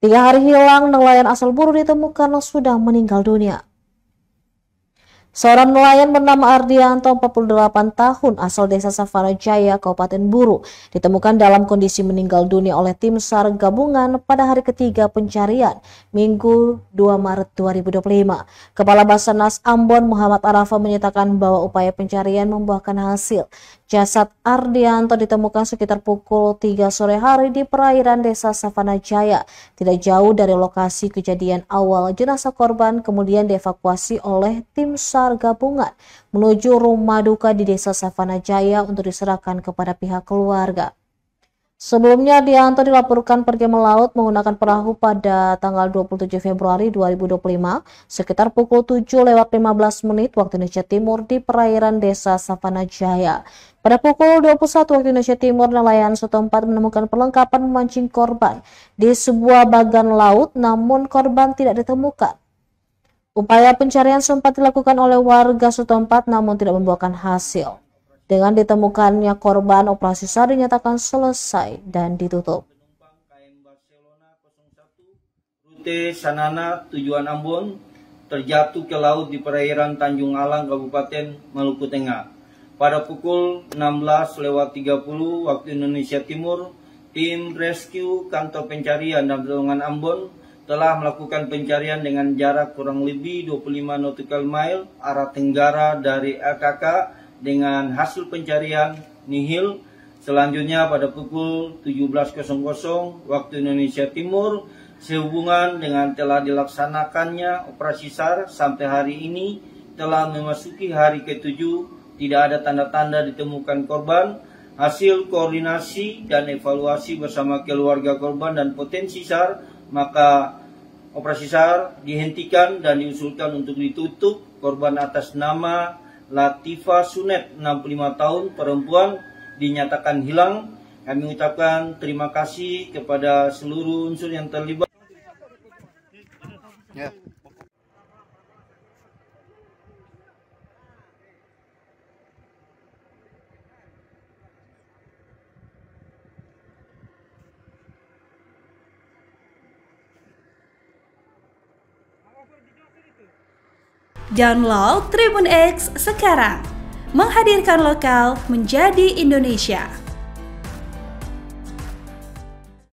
3 hari hilang, nelayan asal Buru ditemukan sudah meninggal dunia. Seorang nelayan bernama Ardianto, 48 tahun, asal desa Savana Jaya, Kabupaten Buru, ditemukan dalam kondisi meninggal dunia oleh tim SAR gabungan pada hari ketiga pencarian, Minggu 2 Maret 2025. Kepala Basarnas Ambon, Muhammad Arafa, menyatakan bahwa upaya pencarian membuahkan hasil. Jasad Ardianto ditemukan sekitar pukul 3 sore hari di perairan desa Savana Jaya, tidak jauh dari lokasi kejadian awal. Jenazah korban kemudian dievakuasi oleh tim SAR gabungan menuju rumah duka di desa Savana Jaya untuk diserahkan kepada pihak keluarga. Sebelumnya, Ardianto dilaporkan pergi melaut menggunakan perahu pada tanggal 27 Februari 2025 sekitar pukul 7:15 waktu Indonesia Timur di perairan desa Savana Jaya. Pada pukul 21 waktu Indonesia Timur, nelayan setempat menemukan perlengkapan memancing korban di sebuah bagan laut, namun korban tidak ditemukan. Upaya pencarian sempat dilakukan oleh warga setempat namun tidak membuahkan hasil. Dengan ditemukannya korban, operasi SAR dinyatakan selesai dan ditutup. Rute Sanana tujuan Ambon terjatuh ke laut di perairan Tanjung Alang, Kabupaten Maluku Tengah. Pada pukul 16:30 waktu Indonesia Timur, tim rescue Kantor Pencarian dan Pertolongan Ambon telah melakukan pencarian dengan jarak kurang lebih 25 nautical mile arah tenggara dari AKK dengan hasil pencarian nihil. Selanjutnya pada pukul 17:00 waktu Indonesia Timur, sehubungan dengan telah dilaksanakannya operasi SAR sampai hari ini telah memasuki hari ke-7, tidak ada tanda-tanda ditemukan korban. Hasil koordinasi dan evaluasi bersama keluarga korban dan potensi SAR, maka operasi SAR dihentikan dan diusulkan untuk ditutup. Korban atas nama Latifah Sunet, 65 tahun, perempuan, dinyatakan hilang. Kami mengucapkan terima kasih kepada seluruh unsur yang terlibat. Ya. Download Tribun X sekarang, menghadirkan lokal menjadi Indonesia.